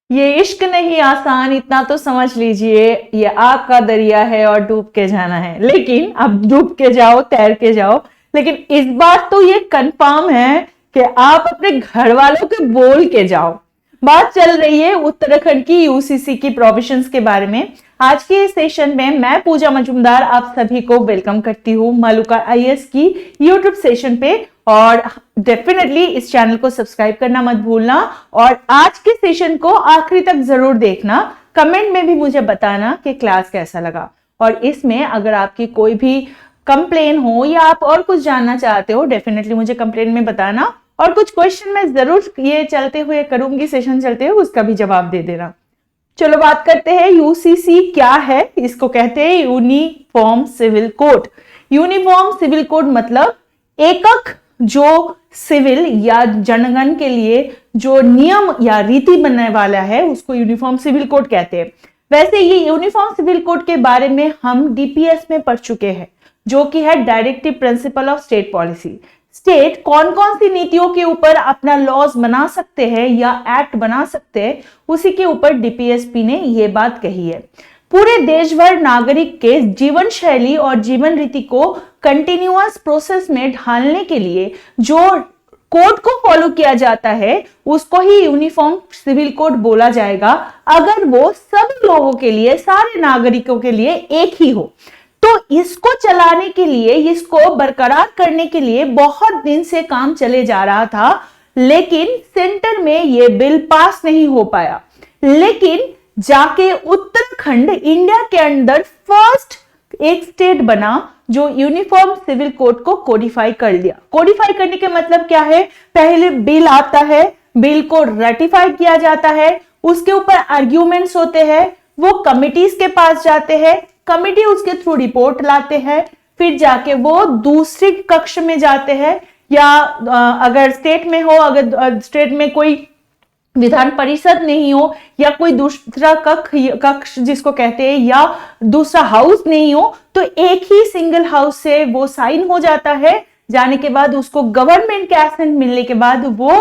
ये इश्क नहीं आसान, इतना तो समझ लीजिए, ये आग का दरिया है और डूब के जाना है। लेकिन अब डूब के जाओ, तैर के जाओ, लेकिन इस बार तो ये कंफर्म है कि आप अपने घर वालों के बोल के जाओ। बात चल रही है उत्तराखंड की यूसीसी की प्रोविजंस के बारे में। आज के इस सेशन में मैं पूजा मजुमदार आप सभी को वेलकम करती हूँ मलुका आईएएस की यूट्यूब सेशन पे। और डेफिनेटली इस चैनल को सब्सक्राइब करना मत भूलना और आज के सेशन को आखिरी तक जरूर देखना। कमेंट में भी मुझे बताना कि क्लास कैसा लगा, और इसमें अगर आपकी कोई भी कंप्लेन हो या आप और कुछ जानना चाहते हो डेफिनेटली मुझे कंप्लेन में बताना, और कुछ क्वेश्चन मैं जरूर ये चलते हुए करूंगी, सेशन चलते हुए उसका भी जवाब दे देना। चलो बात करते हैं यूसीसी क्या है। इसको कहते हैं uniform civil code. Uniform civil code मतलब एकक जो सिविल या जनगण के लिए जो नियम या रीति बनने वाला है उसको यूनिफॉर्म सिविल कोड कहते हैं। वैसे ये यूनिफॉर्म सिविल कोड के बारे में हम डीपीएस में पढ़ चुके हैं, जो कि है directive principle of state policy. State कौन कौन सी नीतियों के ऊपर अपना लॉज बना सकते हैं या एक्ट बना सकते हैं, उसी के ऊपर डीपीएसपी ने ये बात कही है। पूरे देश भर नागरिक के जीवन शैली और जीवन रीति को कंटिन्यूअस प्रोसेस में ढालने के लिए जो कोड को फॉलो किया जाता है उसको ही यूनिफॉर्म सिविल कोड बोला जाएगा, अगर वो सब लोगों के लिए, सारे नागरिकों के लिए एक ही हो। तो इसको चलाने के लिए, इसको बरकरार करने के लिए बहुत दिन से काम चले जा रहा था, लेकिन सेंटर में ये बिल पास नहीं हो पाया। लेकिन जाके उत्तराखंड इंडिया के अंदर फर्स्ट एक स्टेट बना जो यूनिफॉर्म सिविल कोड को कोडिफाई कर लिया। कोडिफाई करने के मतलब क्या है? पहले बिल आता है, बिल को रेटिफाई किया जाता है, उसके ऊपर आर्ग्यूमेंट्स होते हैं, वो कमिटीज के पास जाते हैं, कमिटी उसके थ्रू रिपोर्ट लाते हैं, फिर जाके वो दूसरी कक्ष में जाते हैं, या अगर स्टेट में हो, अगर स्टेट में कोई विधान परिषद नहीं हो या कोई दूसरा कक्ष जिसको कहते हैं, या दूसरा हाउस नहीं हो, तो एक ही सिंगल हाउस से वो साइन हो जाता है। जाने के बाद उसको गवर्नमेंट के एसेंट मिलने के बाद वो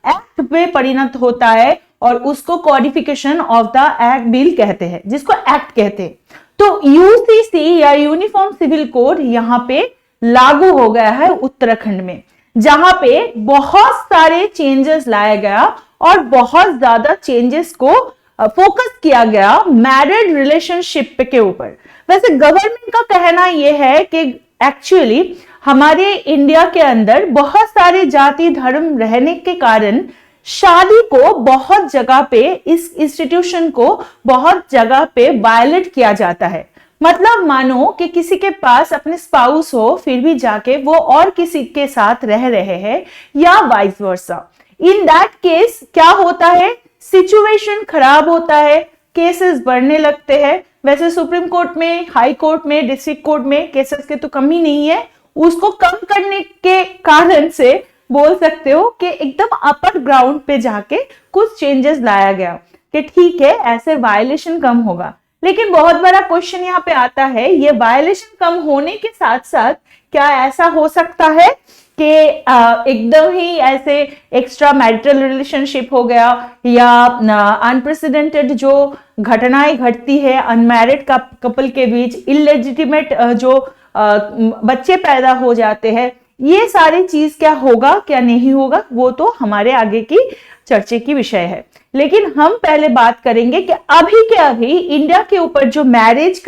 एक्ट में परिणत होता है, और उसको कॉडिफिकेशन ऑफ द एक्ट बिल कहते हैं, जिसको एक्ट कहते हैं। तो यूसीसी या यूनिफॉर्म सिविल कोड यहाँ पे लागू हो गया है उत्तराखंड में, जहां पे बहुत सारे चेंजेस लाया गया और बहुत ज्यादा चेंजेस को फोकस किया गया मैरिड रिलेशनशिप के ऊपर। वैसे गवर्नमेंट का कहना यह है कि एक्चुअली हमारे इंडिया के अंदर बहुत सारे जाति धर्म रहने के कारण शादी को बहुत जगह पे, इस इंस्टीट्यूशन को बहुत जगह पे वायलेट किया जाता है। मतलब मानो कि किसी के पास अपने स्पाउस हो, फिर भी जाके वो और किसी के साथ रह रहे हैं, या vice versa. In that case क्या होता है? सिचुएशन खराब होता है, केसेस बढ़ने लगते हैं। वैसे सुप्रीम कोर्ट में, हाई कोर्ट में, डिस्ट्रिक्ट कोर्ट में केसेस की तो कमी नहीं है। उसको कम करने के कारण से बोल सकते हो कि एकदम अपर ग्राउंड पे जाके कुछ चेंजेस लाया गया कि ठीक है, ऐसे वायलेशन कम होगा। लेकिन बहुत बड़ा क्वेश्चन यहाँ पे आता है, ये वायलेशन कम होने के साथ साथ क्या ऐसा हो सकता है कि एकदम ही ऐसे एक्स्ट्रा मैरिटल रिलेशनशिप हो गया, या अनप्रेसिडेंटेड जो घटनाएं घटती है अनमैरिड कपल के बीच, इलेजिटिमेट जो बच्चे पैदा हो जाते हैं, ये सारी चीज क्या होगा क्या नहीं होगा, वो तो हमारे आगे की चर्चे की विषय है। लेकिन हम पहले बात करेंगे कि अभी के अभी इंडिया के ऊपर जो मैरिज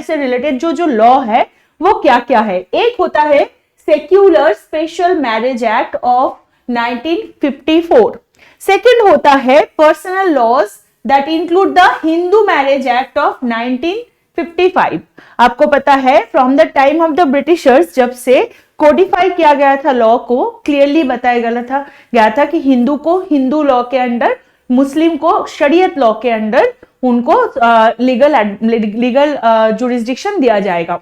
से रिलेटेड जो लॉ है वो क्या क्या है। एक होता है secular special marriage act of 1954। Second होता है personal laws that include the Hindu marriage act of 1955। आपको पता है from the time of the Britishers, जब से कोडिफाई किया गया था लॉ को, क्लियरली बताया गया था कि हिंदू को हिंदू लॉ के अंडर, मुस्लिम को शरीयत लॉ के अंडर उनको लीगल जुरिस्डिक्शन दिया जाएगा।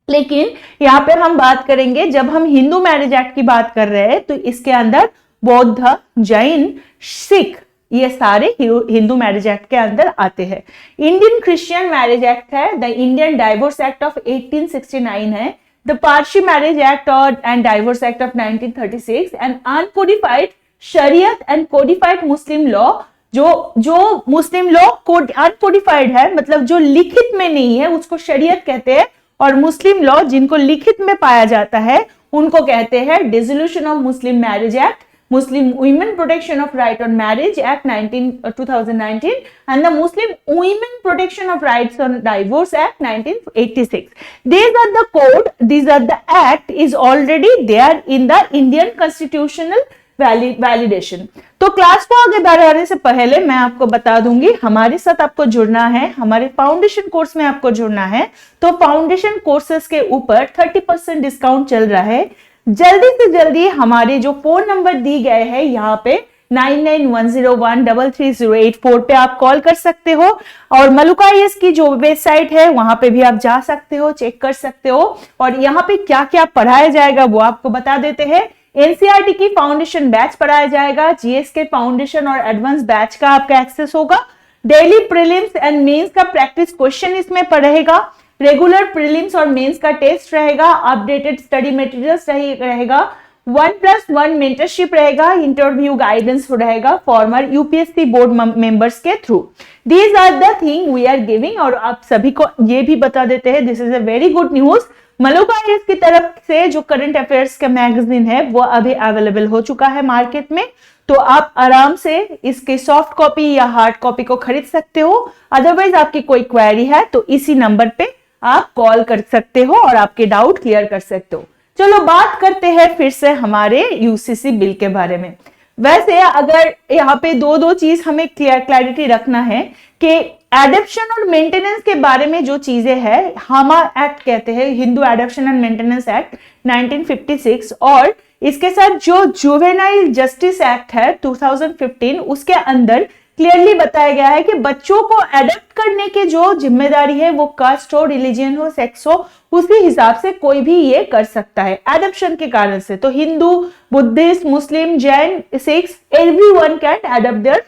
लेकिन यहाँ पे हम बात करेंगे, जब हम हिंदू मैरिज एक्ट की बात कर रहे हैं तो इसके अंदर बौद्ध, जैन, सिख, ये सारे हिंदू मैरिज एक्ट के अंदर आते हैं। इंडियन क्रिश्चियन मैरिज एक्ट है, the Indian divorce act of 1869 है, the Parsi marriage act and divorce act of 1936, and uncodified शरीयत एंड कोडिफाइड मुस्लिम लॉ जो जो मुस्लिम लॉ कोड अनकोडिफाइड है, मतलब जो लिखित में नहीं है, उसको शरीयत कहते हैं, और मुस्लिम लॉ जिनको लिखित में पाया जाता है उनको कहते हैं dissolution of Muslim marriage act, Muslim Women Protection of Right on Marriage Act 2019 and the Muslim Women Protection of Rights on Divorce Act 1986. These are the code, these are the act is already there in the Indian constitutional validation. तो class को आगे बढ़ाने से पहले मैं आपको बता दूंगी, हमारे साथ आपको जुड़ना है, हमारे फाउंडेशन कोर्स में आपको जुड़ना है, तो फाउंडेशन कोर्सेज के ऊपर 30% डिस्काउंट चल रहा है। जल्दी से जल्दी हमारे जो फोन नंबर दी गए हैं यहाँ पे 9910133084 पे आप कॉल कर सकते हो, और मलुका IAS की जो वेबसाइट है वहां पे भी आप जा सकते हो, चेक कर सकते हो, और यहाँ पे क्या क्या पढ़ाया जाएगा वो आपको बता देते हैं। NCERT की फाउंडेशन बैच पढ़ाया जाएगा, GS के फाउंडेशन और एडवांस बैच का आपका एक्सेस होगा, डेली प्रीलिम्स एंड मेंस का प्रैक्टिस क्वेश्चन इसमें पढ़ेगा, रेगुलर प्रीलिम्स और मेंस का टेस्ट रहेगा, अपडेटेड स्टडी मटेरियल्स रहेगा, 1+1 मेंटरशिप रहेगा, इंटरव्यू गाइडेंस रहेगा फॉर्मर UPSC बोर्ड मेंबर्स के through. These are the thing we are giving, और आप सभी को ये भी बता देते हैं, this is a very good news, Maluka IAS की तरफ से जो करंट अफेयर्स का मैगजीन है वो अभी अवेलेबल हो चुका है मार्केट में, तो आप आराम से इसके सॉफ्ट कॉपी या हार्ड कॉपी को खरीद सकते हो। अदरवाइज आपकी कोई क्वेरी है तो इसी नंबर पे आप कॉल कर सकते हो और आपके डाउट क्लियर कर सकते हो। चलो बात करते हैं फिर से हमारे UCC बिल के बारे में। वैसे अगर यहाँ पे दो चीज हमें क्लैरिटी रखना है कि एडॉप्शन और मेंटेनेंस के बारे में जो चीजें हैं, हामा एक्ट कहते हैं, Hindu adoption and maintenance act 1956, और इसके साथ जो जुवेनाइल जस्टिस एक्ट है 2015, उसके अंदर क्लियरली बताया गया है कि बच्चों को एडॉप्ट करने की जो जिम्मेदारी है वो कास्ट हो, रिलीजन हो, सेक्स हो, उसी हिसाब से कोई भी ये कर सकता है एडॉप्शन के कारण से। तो Hindu, Buddhist, Muslim, Jain, Sikhs, everyone can adopt their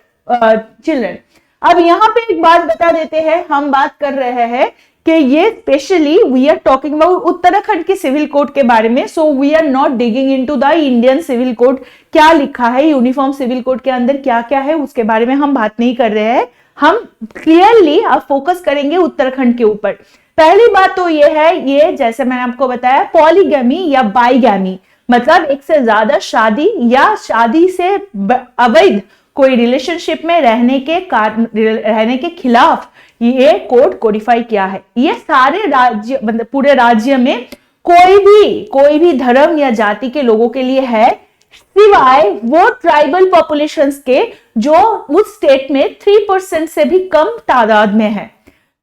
children. अब यहाँ पे एक बात बता देते हैं, हम बात कर रहे हैं कि ये specially we are talking about Uttarakhand के सिविल कोड के बारे में, so we are not digging into the Indian civil code, क्या लिखा है यूनिफॉर्म सिविल कोड के अंदर क्या क्या है उसके बारे में हम बात नहीं कर रहे हैं, हम क्लियरली अब फोकस करेंगे उत्तराखंड के ऊपर। पहली बात तो ये है, ये जैसे मैंने आपको बताया पॉलीगैमी या बाईगैमी, मतलब एक से ज्यादा शादी या शादी से अवैध कोई रिलेशनशिप में रहने के खिलाफ ये कोड कोडिफाई किया है। ये सारे राज्य, मतलब पूरे राज्य में कोई भी धर्म या जाति के लोगों के लिए है, सिवाय वो ट्राइबल पॉपुलेशंस के जो उस स्टेट में 3% से भी कम तादाद में है।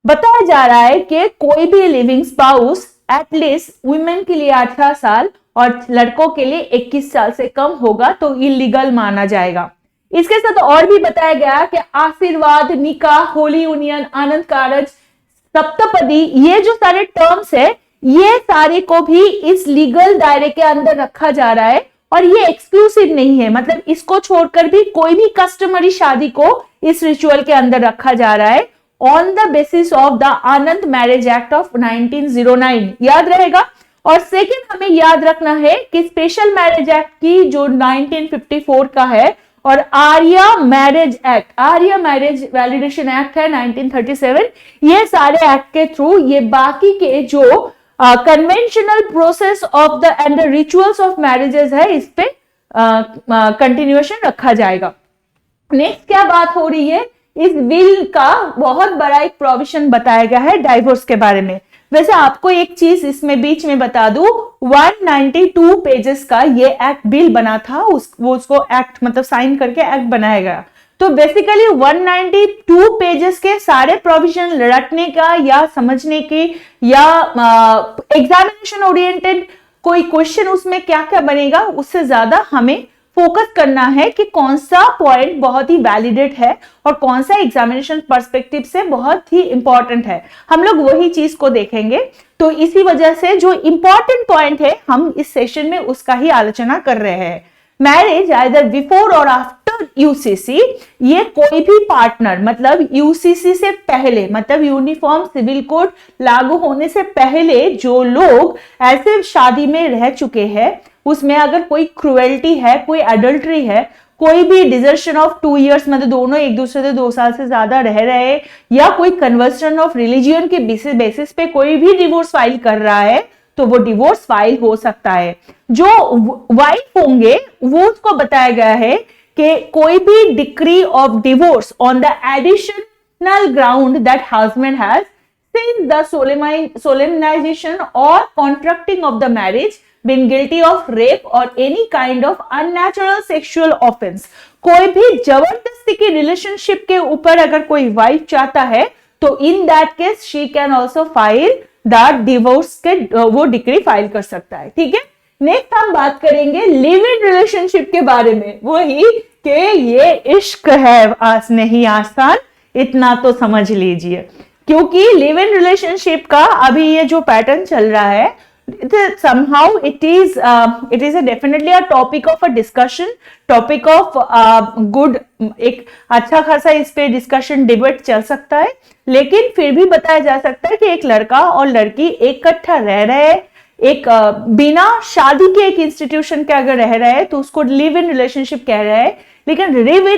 बताया जा रहा है कि कोई भी लिविंग स्पाउस एटलीस्ट वुमेन के लिए 18 साल और लड़कों के लिए 21 साल से कम होगा तो इलीगल माना जाएगा। इसके साथ और भी बताया गया कि आशीर्वाद, निकाह, होली यूनियन, आनंद कारज, सप्तपदी, ये जो सारे टर्म्स है ये सारे को भी इस लीगल दायरे के अंदर रखा जा रहा है, और ये एक्सक्लूसिव नहीं है, मतलब इसको छोड़कर भी कोई भी कस्टमरी शादी को इस रिचुअल के अंदर रखा जा रहा है on the basis of the Anand marriage act of 1909, याद रहेगा। और सेकेंड हमें याद रखना है कि स्पेशल मैरिज एक्ट की जो 1954 का है, और Arya marriage act, Arya marriage validation act है 1937, ये सारे एक्ट के थ्रू ये बाकी के जो conventional process of the end rituals of marriages है इस पे कंटिन्यूएशन रखा जाएगा। नेक्स्ट क्या बात हो रही है, इस बिल का बहुत बड़ा एक प्रोविजन बताया गया है डाइवोर्स के बारे में। वैसे आपको एक चीज इसमें बीच में बता दूं, 192 पेजेस का ये एक्ट बिल बना था, उसको एक्ट मतलब साइन करके एक्ट बनाया गया। तो बेसिकली 192 पेजेस के सारे प्रोविजन रटने का या समझने की या एग्जामिनेशन ओरिएंटेड कोई क्वेश्चन उसमें क्या क्या बनेगा, उससे ज्यादा हमें फोकस करना है कि कौन सा पॉइंट बहुत ही वैलिडेट है और कौन सा एग्जामिनेशन पर्सपेक्टिव से बहुत ही इंपॉर्टेंट है, हम लोग वही चीज को देखेंगे। तो इसी वजह से जो इंपॉर्टेंट पॉइंट है हम इस सेशन में उसका ही आलोचना कर रहे हैं। मैरिज आइदर बिफोर और आफ्टर यूसीसी, ये कोई भी पार्टनर मतलब यूसीसी से पहले, मतलब यूनिफॉर्म सिविल कोड लागू होने से पहले जो लोग ऐसे शादी में रह चुके हैं, उसमें अगर कोई क्रुएल्टी है, कोई एडल्ट्री है, कोई भी डिजर्शन ऑफ 2 years, मतलब दोनों एक दूसरे से 2 साल से ज्यादा रह रहे, या कोई कन्वर्जन ऑफ रिलीजियन के बेसिस पे कोई भी डिवोर्स फाइल कर रहा है तो वो डिवोर्स फाइल हो सकता है। जो वाइफ होंगे वो उसको बताया गया है कि कोई भी decree of divorce on the additional ground that husband has since the solemnization or contracting of the marriage been guilty of rape or any kind of unnatural sexual offense, कोई भी जबरदस्ती की रिलेशनशिप के ऊपर अगर कोई वाइफ चाहता है तो in that case she can also file the divorce के वो डिक्री फाइल कर सकता है। ठीक है, नेक्स्ट हम बात करेंगे लिव इन रिलेशनशिप के बारे में, वही कि ये इश्क है आज नहीं आसान, इतना तो समझ लीजिए। क्योंकि लिव इन रिलेशनशिप का अभी ये जो पैटर्न चल रहा है, somehow it is a definitely a topic of a discussion, topic of good, एक अच्छा खासा इस पे डिस्कशन डिबेट चल सकता है, लेकिन फिर भी बताया जा सकता है कि एक लड़का और लड़की इकट्ठा रह रहे हैं, एक बिना शादी के एक इंस्टीट्यूशन के अगर रह रहे हैं तो उसको लिव इन रिलेशनशिप कह रहे हैं। लेकिन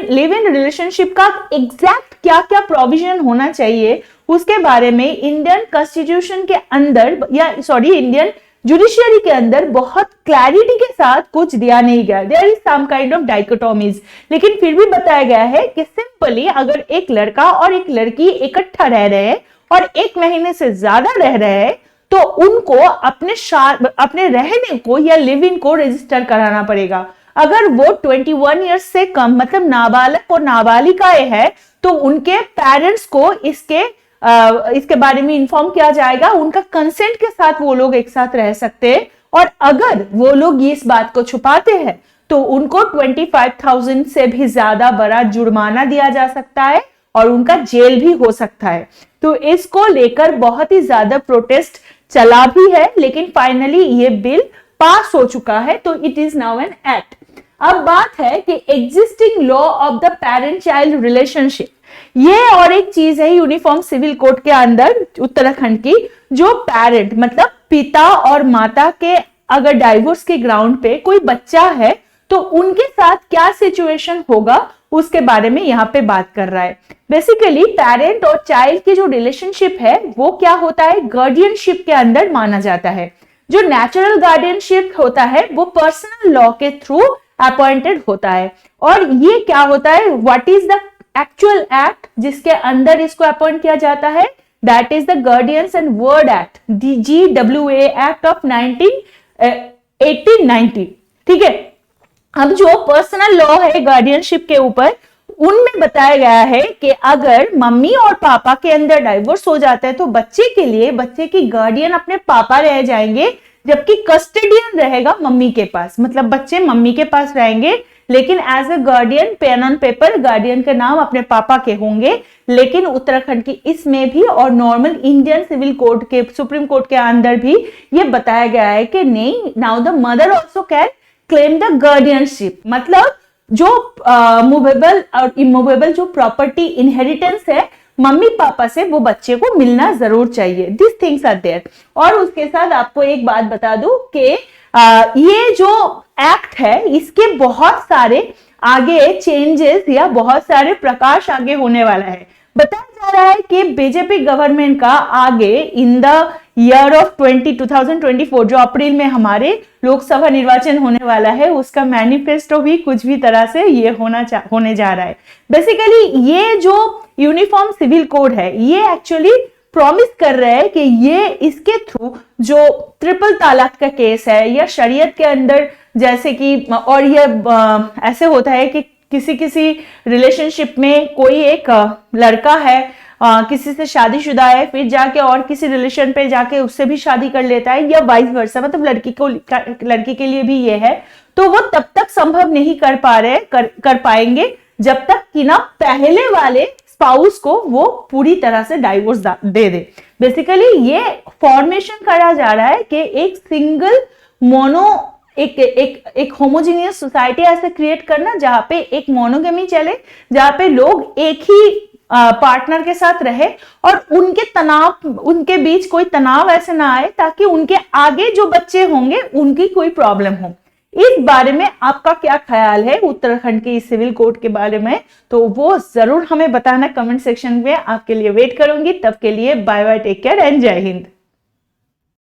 लिव इन रिलेशनशिप का एग्जैक्ट क्या क्या प्रोविजन होना चाहिए उसके बारे में इंडियन कॉन्स्टिट्यूशन के अंदर इंडियन जुडिशियरी के अंदर बहुत क्लैरिटी के साथ कुछ दिया नहीं गया। There is some kind of dichotomies, लेकिन फिर भी बताया गया है कि सिंपली अगर एक लड़का और एक लड़की इकट्ठा रह रहे हैं और 1 महीने से ज्यादा रह रहे हैं तो उनको अपने रहने को या लिव इन को रजिस्टर कराना पड़ेगा। अगर वो 21 ईयर्स से कम मतलब नाबालग और नाबालिकाएं हैं तो उनके पेरेंट्स को इसके बारे में इन्फॉर्म किया जाएगा, उनका कंसेंट के साथ वो लोग एक साथ रह सकते हैं। और अगर वो लोग इस बात को छुपाते हैं तो उनको 25,000 से भी ज्यादा बड़ा जुर्माना दिया जा सकता है और उनका जेल भी हो सकता है। तो इसको लेकर बहुत ही ज्यादा प्रोटेस्ट चला भी है, लेकिन फाइनली ये बिल पास हो चुका है, तो it is now an act. अब बात है कि existing law of the parent child relationship, ये और एक चीज है यूनिफॉर्म सिविल कोड के अंदर उत्तराखंड की, जो पेरेंट मतलब पिता और माता के अगर डाइवोर्स के ग्राउंड पे कोई बच्चा है तो उनके साथ क्या सिचुएशन होगा उसके बारे में यहाँ पे बात कर रहा है। बेसिकली पेरेंट और चाइल्ड की जो रिलेशनशिप है वो क्या होता है, गार्डियनशिप के अंदर माना जाता है। जो नेचुरल गार्डियनशिप होता है वो पर्सनल लॉ के थ्रू अपॉइंटेड होता है। और ये क्या होता है, what is the actual act जिसके अंदर इसको अपॉइंट किया जाता है, that is the guardians and word act, GWA act of 1890। ठीक है, अब जो पर्सनल लॉ है गार्डियनशिप के ऊपर उनमें बताया गया है कि अगर मम्मी और पापा के अंदर डाइवोर्स हो जाता है तो बच्चे के लिए बच्चे की गार्डियन अपने पापा रह जाएंगे, जबकि कस्टडियन रहेगा मम्मी के पास। मतलब बच्चे मम्मी के पास रहेंगे लेकिन as a guardian pen on paper guardian के नाम अपने पापा के होंगे। लेकिन उत्तराखंड की इसमें भी और नॉर्मल इंडियन सिविल कोड के सुप्रीम कोर्ट के अंदर भी ये बताया गया है कि नहीं, now the mother also can claim the guardianship. मतलब जो मूवेबल और इमूवेबल जो प्रॉपर्टी इनहेरिटेंस है मम्मी पापा से वो बच्चे को मिलना जरूर चाहिए। This things are there. और उसके साथ आपको एक बात बता दूं कि ये जो एक्ट है इसके बहुत सारे आगे चेंजेस या बहुत सारे प्रकाश आगे होने वाला है। बताया जा रहा है कि बीजेपी गवर्नमेंट का आगे इन द ईयर ऑफ 2024 जो अप्रैल में हमारे लोकसभा निर्वाचन होने वाला है उसका मैनिफेस्टो भी कुछ भी तरह से ये होने जा रहा है। बेसिकली ये जो यूनिफॉर्म सिविल कोड है ये एक्चुअली प्रॉमिस कर रहा है कि ये इसके थ्रू जो ट्रिपल तलाक का केस है या शरीयत के अंदर जैसे कि, और ये ऐसे होता है कि किसी रिलेशनशिप में कोई एक लड़का है किसी से शादीशुदा है फिर जाके और किसी रिलेशन पे जाके उससे भी शादी कर लेता है या वाइस वर्सा, मतलब लड़की के लिए भी ये है, तो वो तब तक संभव नहीं कर पाएंगे जब तक कि ना पहले वाले स्पाउस को वो पूरी तरह से डाइवोर्स दे दे। बेसिकली ये फॉर्मेशन करा जा रहा है कि एक सिंगल मोनो एक होमोजीनियस सोसाइटी ऐसे क्रिएट करना जहां पे एक मोनोगमी चले, जहां पे लोग एक ही पार्टनर के साथ रहे और उनके बीच कोई तनाव ऐसे ना आए ताकि उनके आगे जो बच्चे होंगे उनकी कोई प्रॉब्लम हो। इस बारे में आपका क्या ख्याल है उत्तराखंड के सिविल कोड के बारे में, तो वो जरूर हमें बताना कमेंट सेक्शन में। आपके लिए वेट करूंगी। तब के लिए bye bye, take care and जय हिंद।